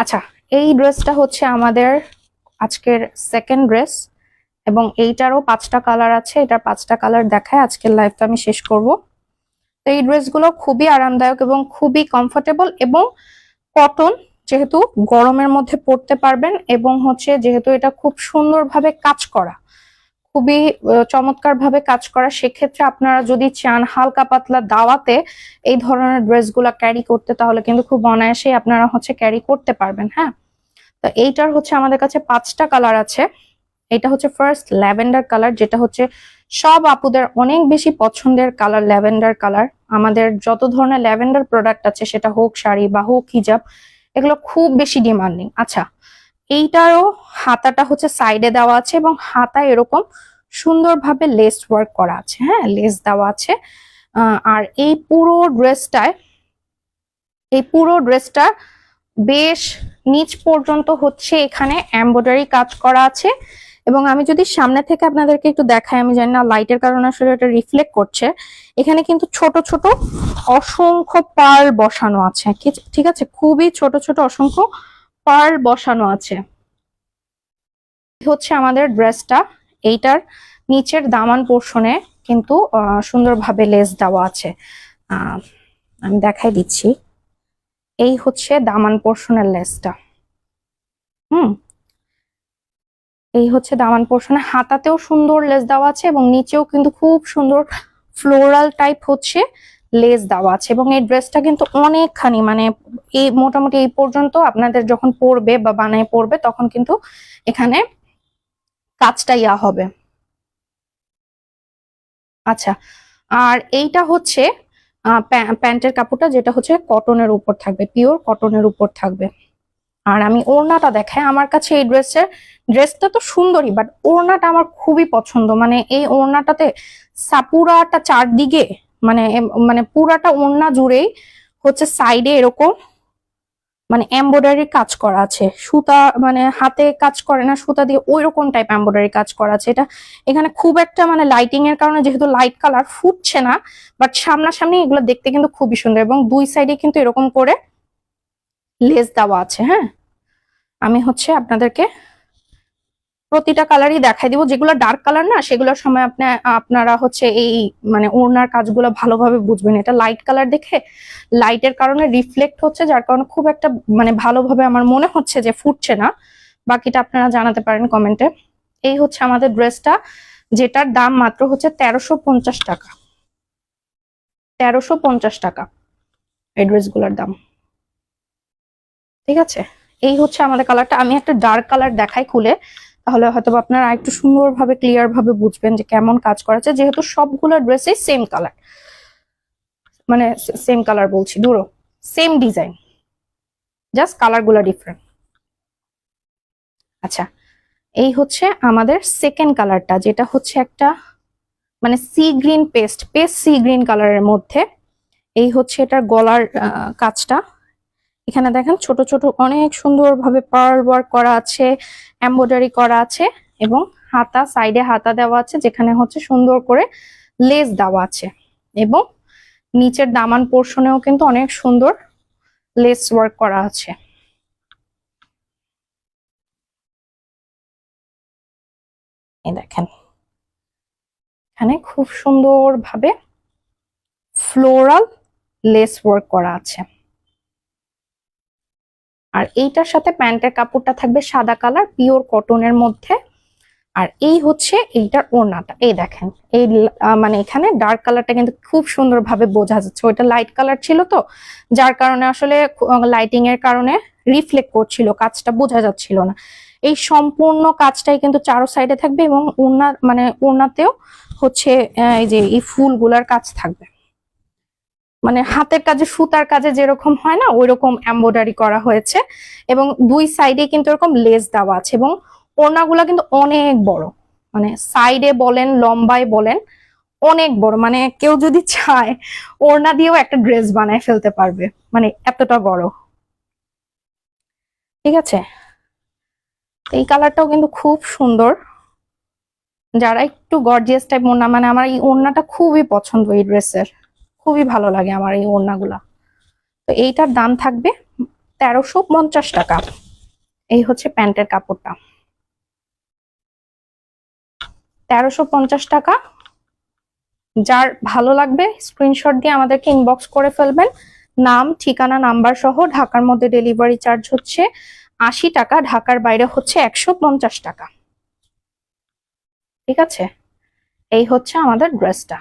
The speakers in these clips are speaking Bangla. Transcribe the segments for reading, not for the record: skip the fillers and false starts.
আচ্ছা, এই ড্রেসটা হচ্ছে আমাদের আজকের সেকেন্ড ড্রেস এবং এইটারও 5টা কালার আছে। এটার 5টা কালার দেখায় আজকের লাইভটা আমি শেষ করব। তো এই ড্রেসগুলো খুবই আরামদায়ক এবং খুবই কমফোর্টেবল এবং কটন, যেহেতু গরমের মধ্যে পরতে পারবেন এবং হচ্ছে যেহেতু এটা খুব সুন্দরভাবে কাজ করা, খুবই চমৎকার ভাবে কাজ করা, সেক্ষেত্রে আপনারা যদি চান হালকা পাতলা দাওয়াতে এই ধরনের ড্রেসগুলো ক্যারি করতে, তাহলে কিন্তু খুব অনায়াসেই আপনারা হচ্ছে ক্যারি করতে পারবেন। হ্যাঁ, তো এইটার হচ্ছে আমাদের কাছে 5টা কালার আছে। এটা হচ্ছে ফার্স্ট ল্যাভেন্ডার কালার, যেটা হচ্ছে সব আপুদের অনেক বেশি পছন্দের কালার। ল্যাভেন্ডার কালার, আমাদের যত ধরনের ল্যাভেন্ডার প্রোডাক্ট আছে, সেটা হোক শাড়ি বা হোক হিজাব, এগুলো খুব বেশি ডিমান্ডিং। আচ্ছা, এইটারও হাতাটা হচ্ছে সাইডে দেওয়া আছে এবং হাতায় এরকম সুন্দরভাবে লেস ওয়ার্ক করা আছে। হ্যাঁ, লেস দেওয়া আছে। আর এই পুরো ড্রেসটা বেশ নিচ পর্যন্ত হচ্ছে এখানে এমব্রয়ডারি কাজ করা আছে। এবং আমি যদি সামনে থেকে আপনাদেরকে একটু দেখাই, আমি জানি না লাইটের কারণে আসলে এটা রিফ্লেক্ট করছে, এখানে কিন্তু ছোট ছোট অসংখ্য পার্ল বসানো আছে। ঠিক আছে, খুবই ছোট ছোট অসংখ্য পার্ল বসানো আছে। হচ্ছে আমাদের ড্রেসটা, এইটার নিচের দামান পোর্শনে কিন্তু সুন্দরভাবে লেস দেওয়া আছে। আমি দেখাই দিচ্ছি, এই হচ্ছে দামান পোর্শনের লেসটা। এই হচ্ছে দামান পোর্শনে, হাতাতেও সুন্দর লেস দেওয়া আছে এবং নিচেও কিন্তু খুব সুন্দর ফ্লোরাল টাইপ হচ্ছে লেস দেওয়া আছে। এবং এই ড্রেসটা কিন্তু অনেকখানি, মানে এই মোটামুটি এই পর্যন্ত আপনাদের যখন পরবে বা বানায় পরবে, তখন কিন্তু এখানে কাজটা হবে। আচ্ছা, আর এইটা হচ্ছে প্যান্টের কাপড়টা, যেটা হচ্ছে কটনের উপর থাকবে, পিওর কটনের উপর থাকবে। আর আমি ওড়নাটা দেখাই, আমার কাছে এই ড্রেসটা তো সুন্দরই, বাট ওড়নাটা আমার খুবই পছন্দ। মানে এই ওড়নাটাতে পুরাটা চারদিকে, মানে মানে পুরাটা ওড়না জুড়েই হচ্ছে সাইডে এরকম মানে এমব্রয়ডারি কাজ করা আছে। সুতা, মানে হাতে কাজ করে না, সুতা দিয়ে ওই রকম টাইপ এমব্রয়ডারি কাজ করা আছে। এটা এখানে খুব একটা, মানে লাইটিং এর কারণে যেহেতু লাইট কালার ফুটছে না, বাট সামনাসামনি এগুলো দেখতে কিন্তু খুবই সুন্দর। এবং দুই সাইডে কিন্তু এরকম করে লেস দেওয়া আছে। হ্যাঁ, আমি হচ্ছে আপনাদেরকে প্রতিটা কালারই দেখাই দিব। যেগুলো ডার্ক কালার না, সেগুলোর সময় আপনারা হচ্ছে এই মানে ওড়নার কাজগুলো ভালোভাবে বুঝবেন। এটা লাইট কালার দেখে লাইটের কারণে রিফ্লেক্ট হচ্ছে, যার কারণে খুব একটা মানে ভালোভাবে আমার মনে হচ্ছে যে ফুটছে না। বাকিটা আপনারা জানাতে পারেন কমেন্টে। এই হচ্ছে আমাদের ড্রেসটা, যেটার দাম মাত্র হচ্ছে 1350 টাকা। 1350 টাকা এই ড্রেসগুলোর দাম। ঠিক আছে, এই হচ্ছে আমাদের কালারটা। আমি একটা ডার্ক কালার দেখাই খুলে, তাহলে হয়তো আপনারা একটু সুন্দরভাবে ক্লিয়ার ভাবে বুঝবেন যে কেমন কাজ করা আছে। যেহেতু সবগুলো ড্রেসে সেম কালার, মানে সেম কালার বলছি, ধরো সেম ডিজাইন, জাস্ট কালার গুলা ডিফারেন্ট। আচ্ছা, এই হচ্ছে আমাদের সেকেন্ড কালারটা, যেটা হচ্ছে একটা মানে sea green paste sea green কালারের মধ্যে। এই হচ্ছে এটার গলার কাজটা। এখানে দেখেন ছোট ছোট অনেক সুন্দরভাবে পার্ল ওয়ার্ক করা আছে, এমব্রয়ডারি করা আছে এবং হাতা, সাইডে হাতা দেওয়া আছে, যেখানে হচ্ছে সুন্দর করে লেস দেওয়া আছে। এবং নিচের দামান পোর্শনেও কিন্তু অনেক সুন্দর লেস ওয়ার্ক করা আছে। এই দেখেন, এখানে খুব সুন্দর ভাবে ফ্লোরাল লেস ওয়ার্ক করা আছে। আর এইটার সাথে প্যান্টের কাপড়টা থাকবে সাদা কালার, পিওর কটনের মধ্যে। আর এই হচ্ছে এইটার ওড়নাটা, এই দেখেন, এই মানে এখানে ডার্ক কালারটা কিন্তু খুব সুন্দরভাবে বোঝা যাচ্ছে। ওইটা লাইট কালার ছিল তো, যার কারণে আসলে লাইটিং এর কারণে রিফ্লেক্ট করছিল, কাজটা বোঝা যাচ্ছিল না। এই সম্পূর্ণ কাজটাই কিন্তু চারো সাইডে থাকবে এবং ওড়না, মানে ওড়নাতেও হচ্ছে এই যে এই ফুলগুলার কাজ থাকবে। মানে হাতের কাজে, সুতার কাজে যেরকম হয় না, ওই রকম এমব্রয়ডারি করা হয়েছে। এবং দুই সাইডে কিন্তু এরকম লেস দেওয়া আছে। এবং ওড়নাগুলা কিন্তু অনেক বড়, মানে সাইডে বলেন লম্বায় বলেন অনেক বড়। মানে কেউ যদি চায় ওড়না দিয়েও একটা ড্রেস বানায় ফেলতে পারবে, মানে এতটা বড়। ঠিক আছে, এই কালারটাও কিন্তু খুব সুন্দর। যারা একটু গর্জিয়াস টাইপ ওড়না, মানে আমার এই ওড়নাটা খুবই পছন্দ, এই ড্রেসের খুবই ভালো লাগে আমার এই ওড়নাগুলা। তো এইটার দাম থাকবে 1350 টাকা। এই হচ্ছে প্যান্টের কাপড়টা, 1350 টাকা। যার ভালো লাগবে স্ক্রিনশট দিয়ে আমাদেরকে ইনবক্স করে ফেলবেন, নাম ঠিকানা নাম্বার সহ। ঢাকার মধ্যে ডেলিভারি চার্জ হচ্ছে 80 টাকা, ঢাকার বাইরে হচ্ছে 150 টাকা। ঠিক আছে, এই হচ্ছে আমাদের ড্রেসটা।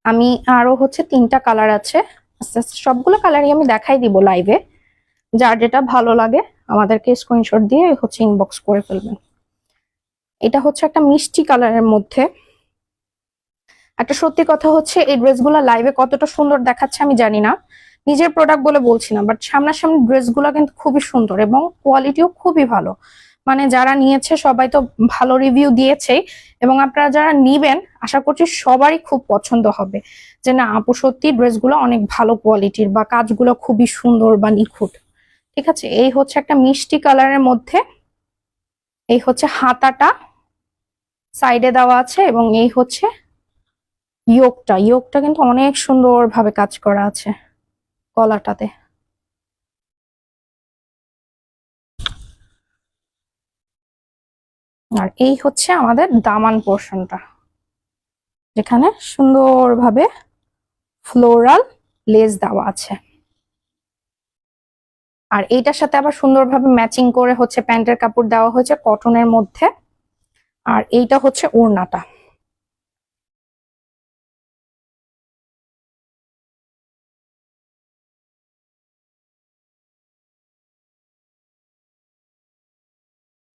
আমি আরো হচ্ছে 3টা কালার আছে, আস্তে আস্তে সবগুলো কালারই আমি দেখাই দিব লাইভে। যার যেটা ভালো লাগে আমাদেরকে স্ক্রিনশট দিয়ে হচ্ছে ইনবক্স করে ফেলবেন। এটা হচ্ছে একটা মিষ্টি কালারের মধ্যে। একটা সত্যি কথা হচ্ছে, এই ড্রেসগুলো লাইভে কতটা সুন্দর দেখাচ্ছে আমি জানি না, নিজের প্রোডাক্ট বলে বলছি না, বাট সামনাসামনি ড্রেসগুলো কিন্তু খুবই সুন্দর এবং কোয়ালিটিও খুবই ভালো। মানে যারা নিয়েছে সবাই তো ভালো রিভিউ দিয়েছে, এবং আপনারা যারা নিবেন আশা করছি সবারই খুব পছন্দ হবে, যে না আপু সত্যি ড্রেসগুলো অনেক ভালো কোয়ালিটির, বা কাজগুলো খুবই সুন্দর বা নিখুঁত। ঠিক আছে, এই হচ্ছে একটা মিষ্টি কালারের মধ্যে। এই হচ্ছে হাতাটা সাইডে দেওয়া আছে, এবং এই হচ্ছে ইয়োগটা কিন্তু অনেক সুন্দর ভাবে কাজ করা আছে গলাটাতে। আর এই হচ্ছে আমাদের দামান পোর্শনটা, যেখানে সুন্দরভাবে ফ্লোরাল লেস দেওয়া আছে। আর এইটার সাথে আবার সুন্দরভাবে ম্যাচিং করে হচ্ছে প্যান্টের কাপড় দেওয়া হয়েছে কটনের মধ্যে। আর এইটা হচ্ছে ওড়নাটা।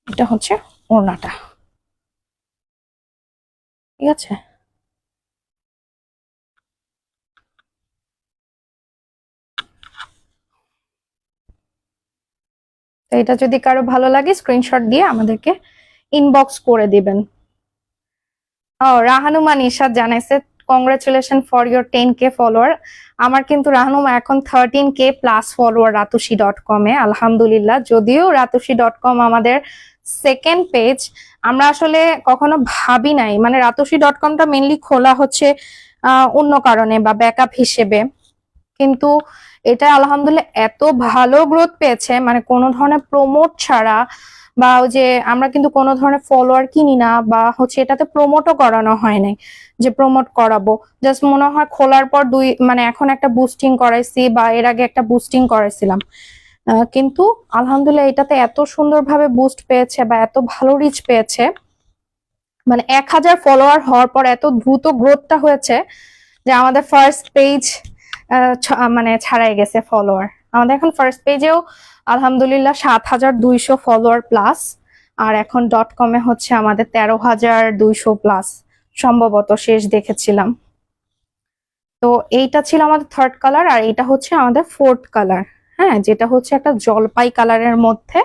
এটা হচ্ছে ওড়নাটা। ঠিক আছে, তো এটা যদি কারো ভালো লাগে স্ক্রিনশট দিয়ে আমাদেরকে ইনবক্স করে দিবেন। ও রাহানুমা নিশাদ জানাইছে, congratulation for your 10K follower. আমার কিন্তু রাহানুমা এখন 13K প্লাস ফলোয়ার রাতুষি.com এ, আলহামদুলিল্লাহ। যদিও রাতুষি.com আমাদের সেকেন্ড পেজ, আমরা আসলে কখনো ভাবি নাই, মানে রাতুষি.comটা মেনলি খোলা হচ্ছে অন্য কারণে বা ব্যাকআপ হিসেবে, কিন্তু এটা আলহামদুলিল্লাহ এত ভালো গ্রোথ পেয়েছে, মানে কোনো ধরনের প্রমোট ছাড়া, বা ওই যে আমরা কিন্তু কোনো ধরনের ফলোয়ার কিনি না, বা হচ্ছে এটাতে প্রমোটও করানো হয় নাই যে প্রমোট করাবো। জাস্ট মনে হয় খোলার পর মানে এখন একটা বুস্টিং করাইছি, বা এর আগে একটা বুস্টিং করাইছিলাম, কিন্তু আলহামদুলিল্লাহ এটাতে এত সুন্দরভাবে বুস্ট পেয়েছে বা এত ভালো রিচ পেয়েছে, মানে 1000 ফলোয়ার হওয়ার পর এত দ্রুত গ্রোথটা হয়েছে যে আমাদের ফার্স্ট পেজ মানে ছাড়াই গেছে ফলোয়ার। আমাদের এখন ফার্স্ট পেজেও আলহামদুলিল্লাহ 7200 ফলোয়ার প্লাস, আর এখন .com-এ হচ্ছে আমাদের 13200 প্লাস সম্ভবত শেষ দেখেছিলাম। তো এইটা ছিল আমাদের থার্ড কালার, আর এটা হচ্ছে আমাদের ফোর্থ কালার। হ্যাঁ, যেটা হচ্ছে একটা জলপাই কালারের মধ্যে,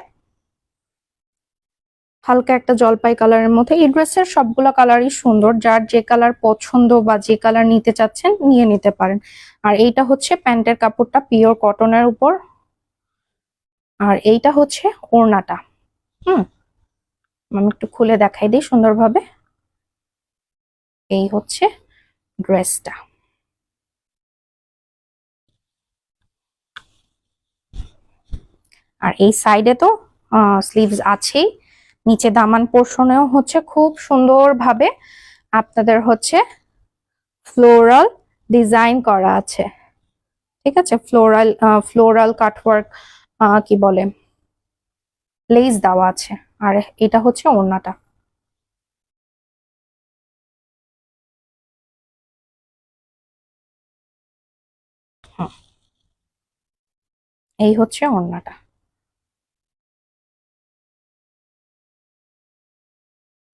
হালকা একটা জলপাই কালারের মধ্যে। এই ড্রেসের সবগুলো কালারই সুন্দর, যার যে কালার পছন্দ বা যে কালার নিতে চাচ্ছেন নিয়ে নিতে পারেন। আর এইটা হচ্ছে প্যান্টের কাপড়টা পিওর কটনের উপর, আর এইটা হচ্ছে ওড়নাটা। আমি একটু খুলে দেখাই দিই সুন্দরভাবে। এই হচ্ছে ড্রেসটা। আর এই সাইডে তো স্লিভস আছেই, নিচে দামান পোর্শনেও হচ্ছে খুব সুন্দরভাবে আপনাদের হচ্ছে ফ্লোরাল ডিজাইন করা আছে। ঠিক আছে, ফ্লোরাল কাটওয়ার্ক কি বলে, লেস দেওয়া আছে। আর এটা হচ্ছে ওড়নাটা। এই হচ্ছে ওড়নাটা।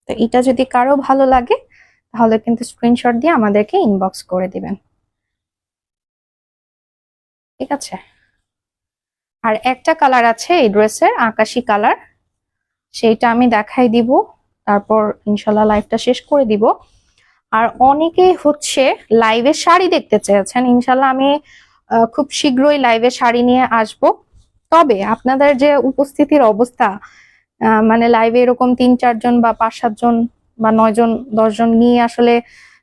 তো এটা যদি কারো ভালো লাগে তাহলে কিন্তু স্ক্রিনশট দিয়ে আমাদেরকে ইনবক্স করে দিবেন। ঠিক আছে, আর একটা কালার আছে এই ড্রেসের, আকাশি কালার, সেইটা আমি দেখাই দিব, তারপর ইনশাল্লাহ লাইভটা শেষ করে দিব। আর অনেকেই হচ্ছে লাইভে শাড়ি দেখতে চেয়েছেন, ইনশাল্লাহ আমি খুব শীঘ্রই লাইভে শাড়ি নিয়ে আসব। তবে আপনাদের যে উপস্থিতির অবস্থা, মানে লাইভে এরকম 3-4 জন বা 5-7 জন বা 9 জন 10 জন নিয়ে আসলে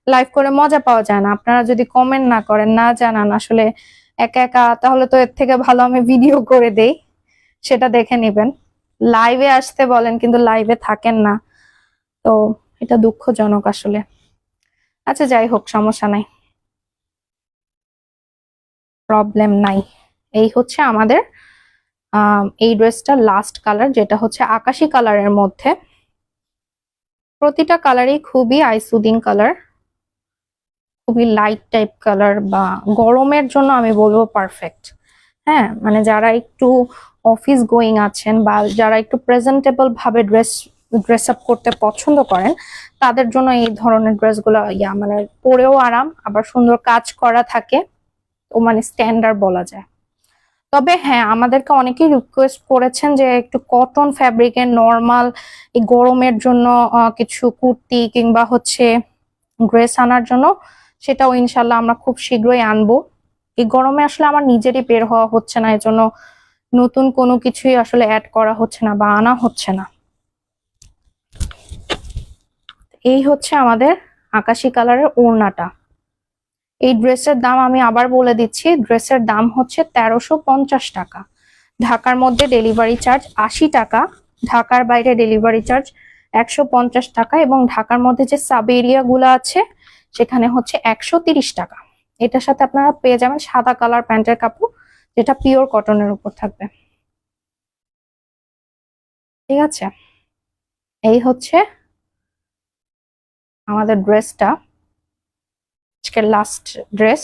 লাইভ করে মজা পাওয়া যায় না। আপনারা যদি কমেন্ট না করেন, না জানান আসলে একা একা, তাহলে তো এর থেকে ভালো আমি ভিডিও করে দেই, সেটা দেখে নেবেন। লাইভে আসতে বলেন কিন্তু লাইভে থাকেন না, তো এটা দুঃখজনক আসলে। আচ্ছা যাই হোক, সমস্যা নাই, প্রবলেম নাই। এই হচ্ছে আমাদের এই ড্রেসটার লাস্ট কালার, যেটা হচ্ছে আকাশি কালারের মধ্যে। প্রতিটা কালারই খুবই আইসুদিং কালার, খুবই লাইট টাইপ কালার, বা গরমের জন্য আমি বলবো পারফেক্ট। হ্যাঁ, মানে যারা একটু অফিস গোয়িং আছেন বা যারা একটু প্রেজেন্টেবল ভাবে ড্রেস আপ করতে পছন্দ করেন, তাদের জন্য এই ধরনের ড্রেসগুলো মানে পরেও আরাম, আবার সুন্দর কাজ করা থাকে, ও মানে স্ট্যান্ডার্ড বলা যায়। তবে হ্যাঁ, আমাদেরকে অনেকেই রিকোয়েস্ট করেছেন যে একটু কটন ফ্যাব্রিকের নর্মাল এই গরমের জন্য কিছু কুর্তি কিংবা হচ্ছে ড্রেস আনার জন্য। সেটাও ইনশাল্লাহ আমরা খুব শীঘ্রই আনবো। এই গরমে আসলে আমার নিজেরই বের হওয়া হচ্ছে না, এজন্য নতুন কোনো কিছুই আসলে অ্যাড করা হচ্ছে না বা আনা হচ্ছে না। এই হচ্ছে আমাদের আকাশি কালারের ওড়নাটা। এই ড্রেসের দাম আমি আবার বলে দিচ্ছি, ড্রেসের দাম হচ্ছে 1350 টাকা। ঢাকার মধ্যে ডেলিভারি চার্জ 80 টাকা, ঢাকার বাইরে ডেলিভারি চার্জ 150 টাকা, এবং ঢাকার মধ্যে যে সাব এরিয়া গুলো আছে সেখানে হচ্ছে 130 টাকা। এটার সাথে আপনারা পেয়ে যাবেন সাদা কালার প্যান্টের কাপড়, যেটা পিওর কটনের উপর থাকবে। ঠিক আছে, এই হচ্ছে আমাদের ড্রেসটা, আজকের লাস্ট ড্রেস।